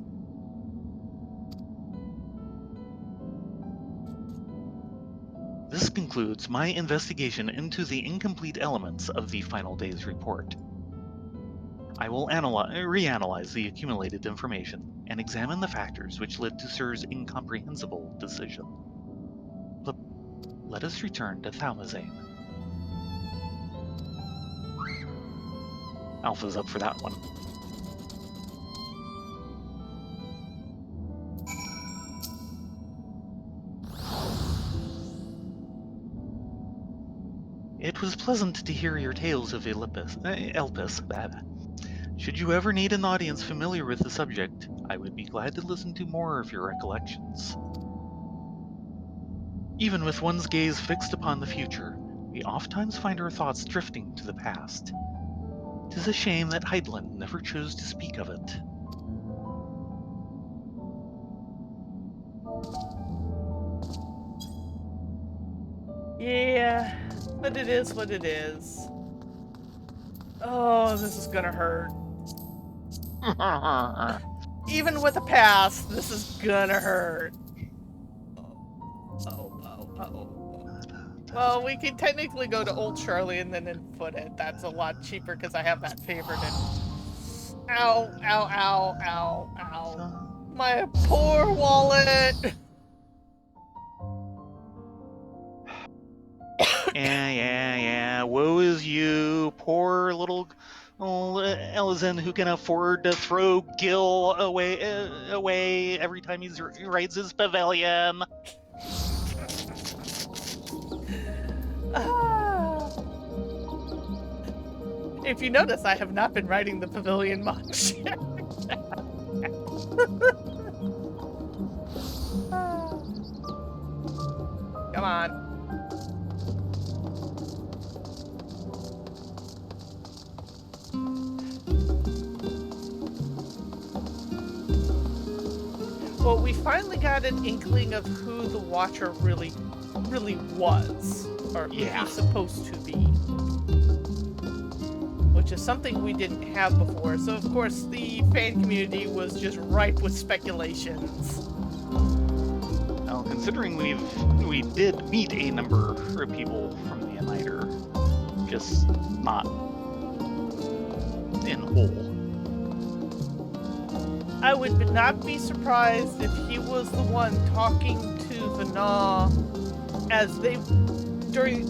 This concludes my investigation into the incomplete elements of the final day's report. I will reanalyze the accumulated information and examine the factors which led to Sir's incomprehensible decision. Let us return to Thalmazane. Alpha's up for that one. It was pleasant to hear your tales of Elpis. Should you ever need an audience familiar with the subject, I would be glad to listen to more of your recollections. Even with one's gaze fixed upon the future, we oftentimes find our thoughts drifting to the past. 'Tis a shame that Heidlin never chose to speak of it. Yeah, but it is what it is. Oh, this is gonna hurt. Even with a pass, this is gonna hurt. Oh. Well, we can technically go to Old Charlie and then input it. That's a lot cheaper because I have that favored in. Ow, ow, ow, ow, ow. My poor wallet! Yeah. Woe is you, poor little Elizin who can afford to throw Gil away every time he rides his pavilion. If you notice, I have not been riding the pavilion much. Come on. Well, we finally got an inkling of who the Watcher really was, or who he's supposed to be. Which is something we didn't have before, so of course the fan community was just ripe with speculations. Well, considering we did meet a number of people from the Uniter, just not in whole. I would not be surprised if he was the one talking to Vana as during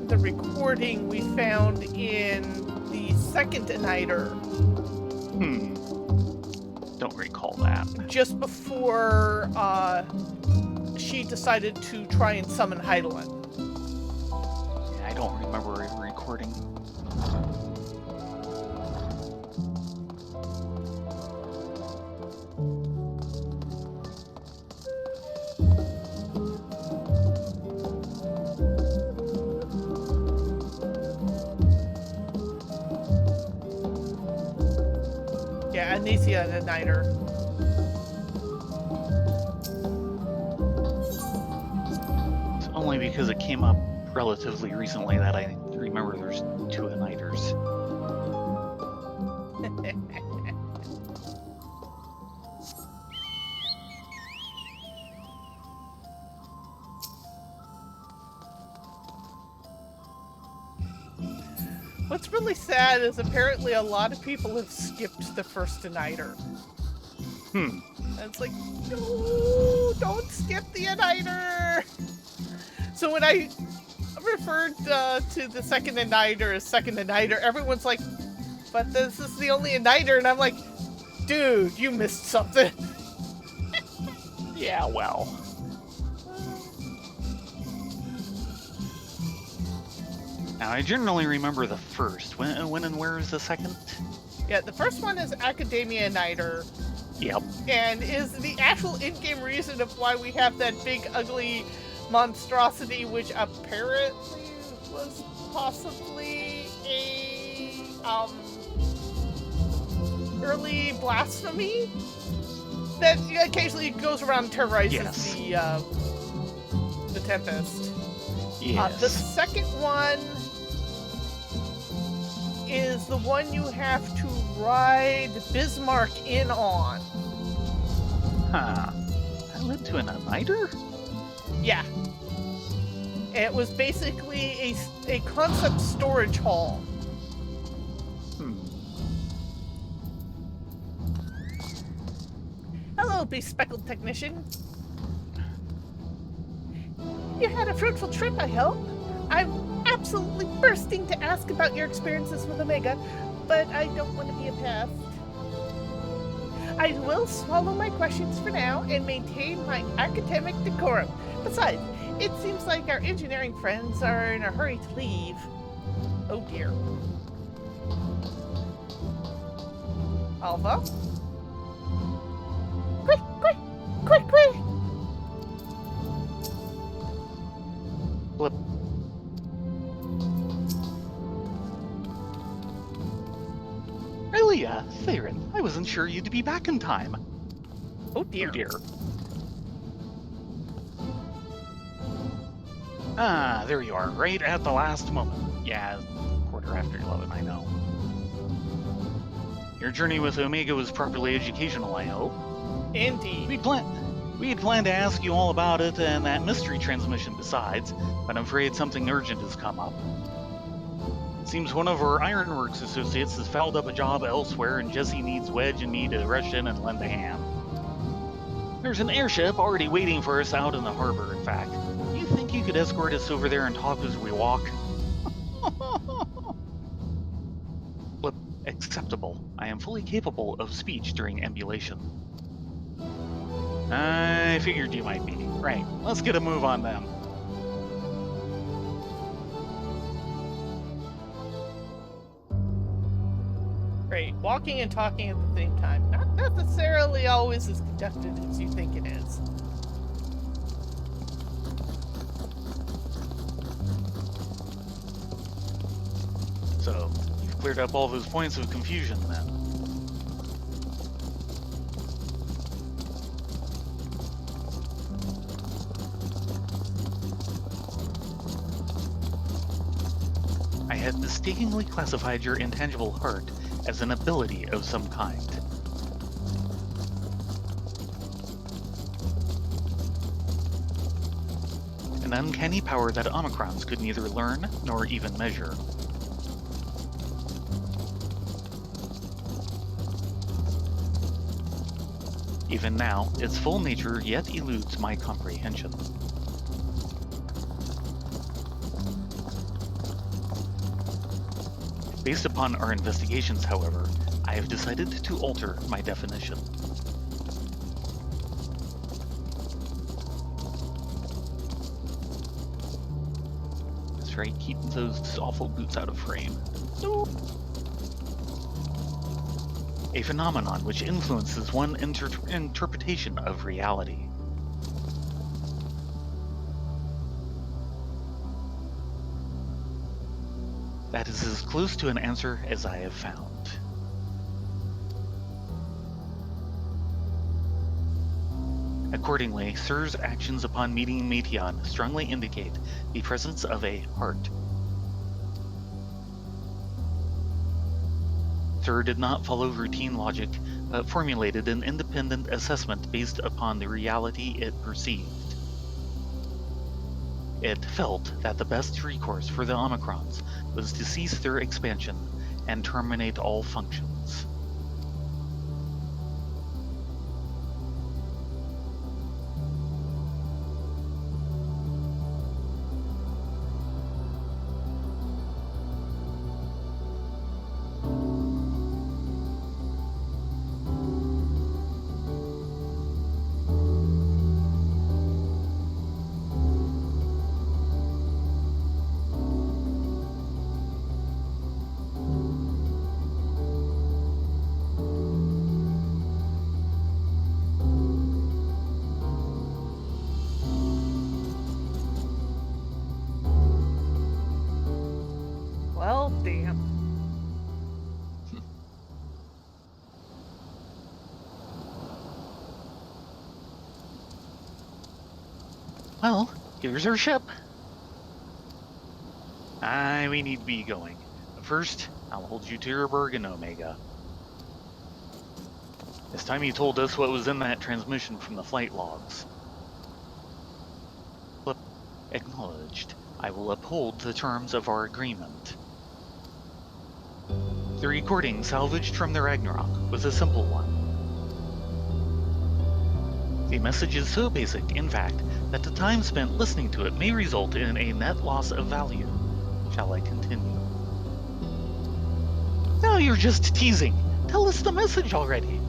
the recording we found in the second Uniter. Don't recall that. Just before she decided to try and summon Heidelin. Yeah, I don't remember a recording. Yeah, Anicia and Uniter. Only because it came up relatively recently that I remember there's two Uniters. What's really sad is apparently a lot of people have skipped the first Uniter. And it's like, no, don't skip the Uniter! So when I referred to the second Uniter as second Uniter, everyone's like, but this is the only Uniter, and I'm like, dude, you missed something. Yeah, well. Now, I generally remember the first. When and where is the second? Yeah, the first one is Academia Uniter. Yep. And is the actual in-game reason of why we have that big, ugly monstrosity, which apparently was possibly a early blasphemy that occasionally goes around and terrorizes the Tempest. Yes. The second one is the one you have to ride Bismarck in on. Huh. I led to an Uniter? Yeah. It was basically a concept storage hall. Hello, bespeckled technician. You had a fruitful trip, I hope. I'm absolutely bursting to ask about your experiences with Omega, but I don't want to be a pest. I will swallow my questions for now and maintain my academic decorum. Besides, it seems like our engineering friends are in a hurry to leave. Oh dear. Alpha? Quick, quick, quick, quick! Blip. Rylea, Thayrin, I wasn't sure you'd be back in time. Oh dear. Oh dear. Ah, there you are, right at the last moment. Yeah, 11:15, I know. Your journey with Omega was properly educational, I hope. Indeed. We had planned to ask you all about it and that mystery transmission besides, but I'm afraid something urgent has come up. Seems one of our Ironworks associates has fouled up a job elsewhere and Jesse needs Wedge and me to rush in and lend a hand. There's an airship already waiting for us out in the harbor, in fact. Do you think you could escort us over there and talk as we walk? Flip, acceptable. I am fully capable of speech during ambulation. I figured you might be. Right, let's get a move on them. Great. Walking and talking at the same time. Not necessarily always as congested as you think it is. So, you've cleared up all those points of confusion then. I had mistakenly classified your intangible heart as an ability of some kind. An uncanny power that Omicrons could neither learn nor even measure. Even now, its full nature yet eludes my comprehension. Based upon our investigations, however, I have decided to alter my definition. That's right, keep those awful boots out of frame. A phenomenon which influences one interpretation of reality. That is as close to an answer as I have found. Accordingly, Sir's actions upon meeting Meteon strongly indicate the presence of a heart. Sir did not follow routine logic, but formulated an independent assessment based upon the reality it perceived. It felt that the best recourse for the Omicrons was to cease their expansion and terminate all functions. Well, damn. Well, here's our ship. We need to be going. But first, I'll hold you to your berg in Omega. This time you told us what was in that transmission from the flight logs. Flip, acknowledged. I will uphold the terms of our agreement. The recording salvaged from the Ragnarok was a simple one. The message is so basic, in fact, that the time spent listening to it may result in a net loss of value. Shall I continue? Now you're just teasing. Tell us the message already.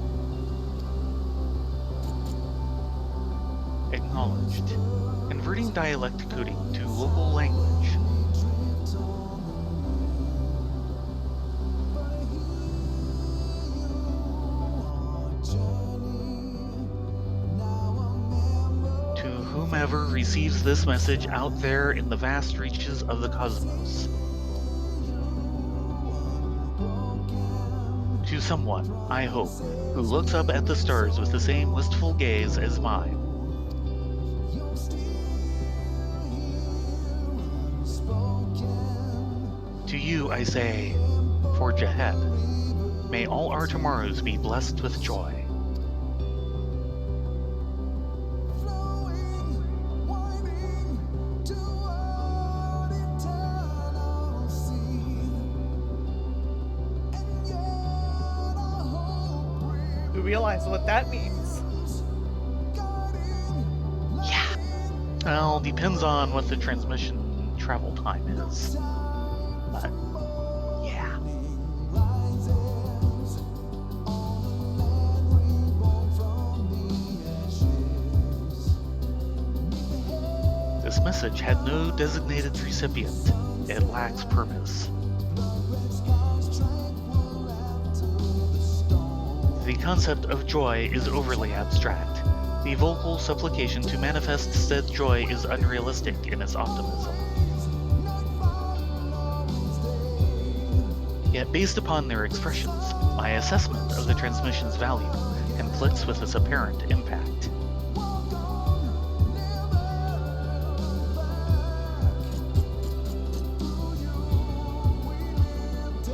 Acknowledged. Converting dialect coding to local language. whomever receives this message out there in the vast reaches of the cosmos. To someone, I hope, who looks up at the stars with the same wistful gaze as mine. To you I say, forge ahead. May all our tomorrows be blessed with joy. You realize what that means. Yeah. Well, depends on what the transmission travel time is. But, yeah. This message had no designated recipient. It lacks purpose. The concept of joy is overly abstract. The vocal supplication to manifest said joy is unrealistic in its optimism. Yet based upon their expressions, my assessment of the transmission's value conflicts with its apparent impact.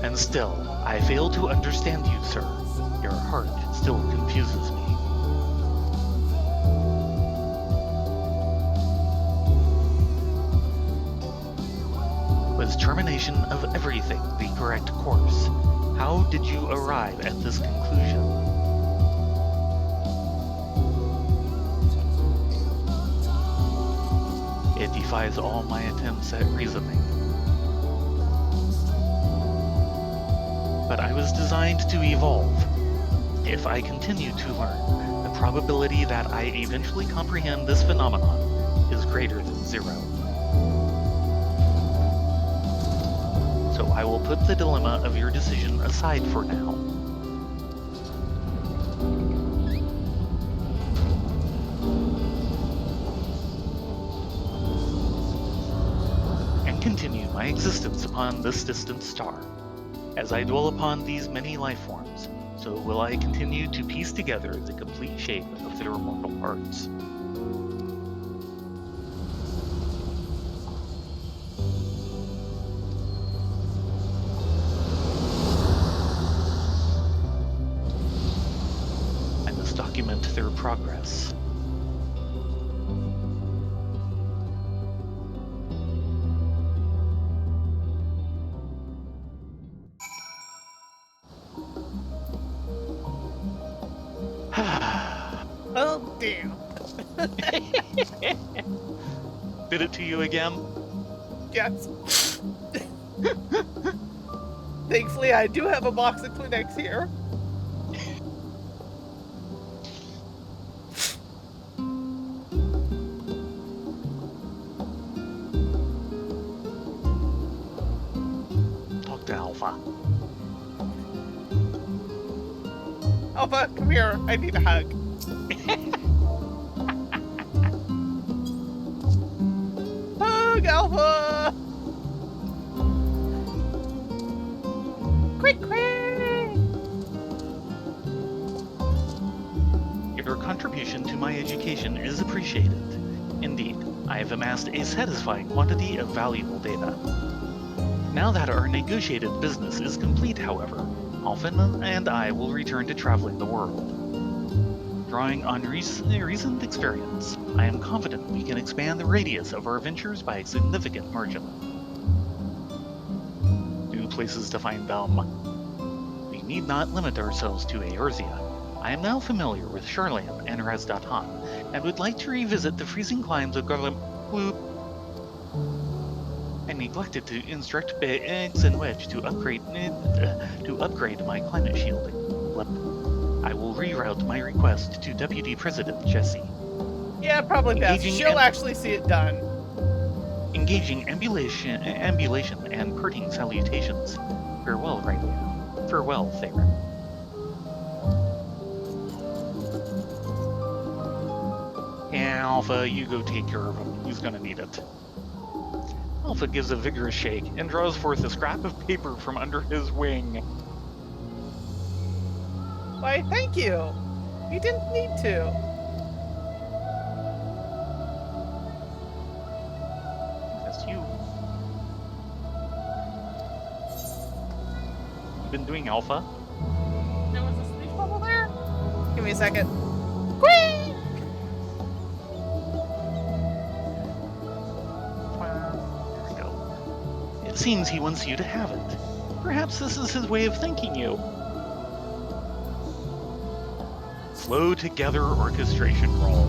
And still, I fail to understand you, sir. Your heart still confuses me. Was termination of everything the correct course? How did you arrive at this conclusion? It defies all my attempts at reasoning. But I was designed to evolve. If I continue to learn, the probability that I eventually comprehend this phenomenon is greater than 0. So I will put the dilemma of your decision aside for now. And continue my existence upon this distant star. As I dwell upon these many life forms, so will I continue to piece together the complete shape of their immortal hearts. I must document their progress. Oh, damn. Did it to you again? Yes. Thankfully, I do have a box of Kleenex here. Talk to Alpha. Alpha, come here. I need a hug. Hug, Alpha! Quick, quick! Your contribution to my education is appreciated. Indeed, I have amassed a satisfying quantity of valuable data. Now that our negotiated business is complete, however, Alpha and I will return to traveling the world. Drawing on recent experience, I am confident we can expand the radius of our ventures by a significant margin. New places to find them. We need not limit ourselves to Eorzea. I am now familiar with Charlan and Raz-Datan, and would like to revisit the freezing climes of Garlemloop. I neglected to instruct Eggs and Wedge to upgrade my climate shielding. I will reroute my request to Deputy President Jesse. Yeah, probably best. She'll actually see it done. Engaging ambulation and parting salutations. Farewell, Rylea. Farewell, Thayrin. Alpha, you go take care of him. He's gonna need it. Alpha gives a vigorous shake and draws forth a scrap of paper from under his wing. Why, thank you. You didn't need to. That's you. You've been doing Alpha? There was a speech bubble there? Give me a second. Whee! There we go. It seems he wants you to have it. Perhaps this is his way of thanking you. Flow together orchestration roll.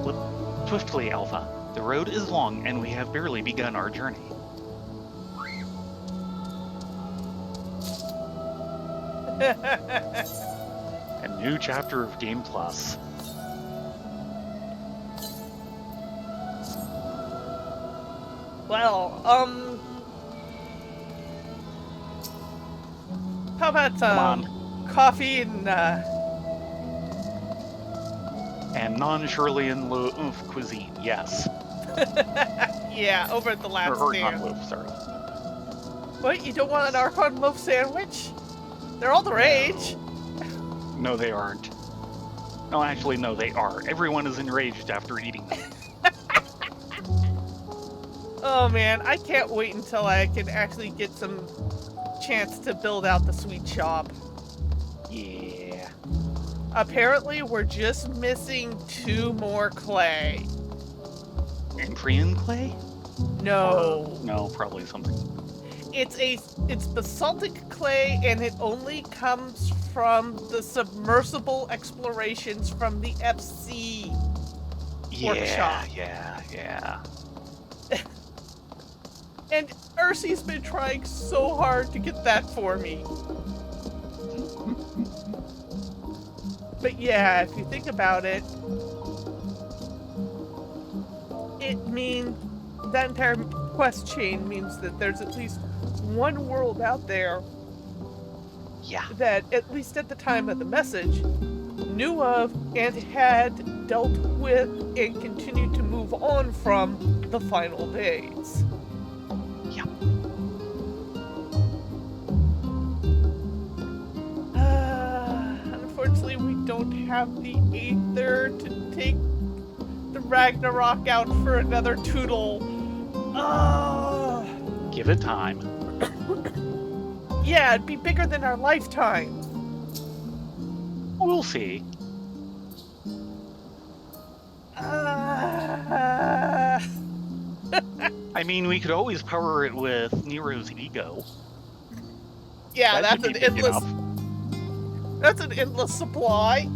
Flip swiftly, Alpha. The road is long and we have barely begun our journey. A new chapter of Game Plus. Well, how about Come on. coffee and And non-Shirleyan Loaf cuisine, yes. yeah, over at the last Or stand. non-loaf, sorry. What, you don't want an Archon loaf sandwich? They're all the rage. No, they aren't. No, actually, no, they are. Everyone is enraged after eating them. Oh man, I can't wait until I can actually get some chance to build out the sweet shop. Yeah. Apparently, we're just missing 2 more clay. Amphrian clay? No. Or, no, probably something. It's basaltic clay, and it only comes from the submersible explorations from the FC workshop. Yeah. And Ursi's been trying so hard to get that for me. But yeah, if you think about it, it means that entire quest chain means that there's at least one world out there Yeah. that, at least at the time of the message, knew of and had dealt with and continued to move on from the final days. Yeah. Unfortunately, we don't have the Aether to take the Ragnarok out for another tootle. Give it time. Yeah, it'd be bigger than our lifetime. We'll see. I mean, we could always power it with Nero's ego. Yeah, That should that's be an big endless. enough. That's an endless supply.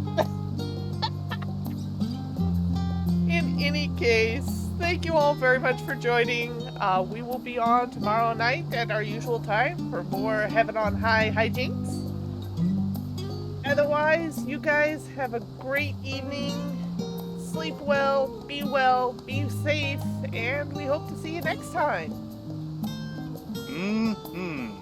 In any case, thank you all very much for joining. We will be on tomorrow night at our usual time for more Heaven on High hijinks. Otherwise, you guys have a great evening. Sleep well, be safe, and we hope to see you next time. Mm-hmm.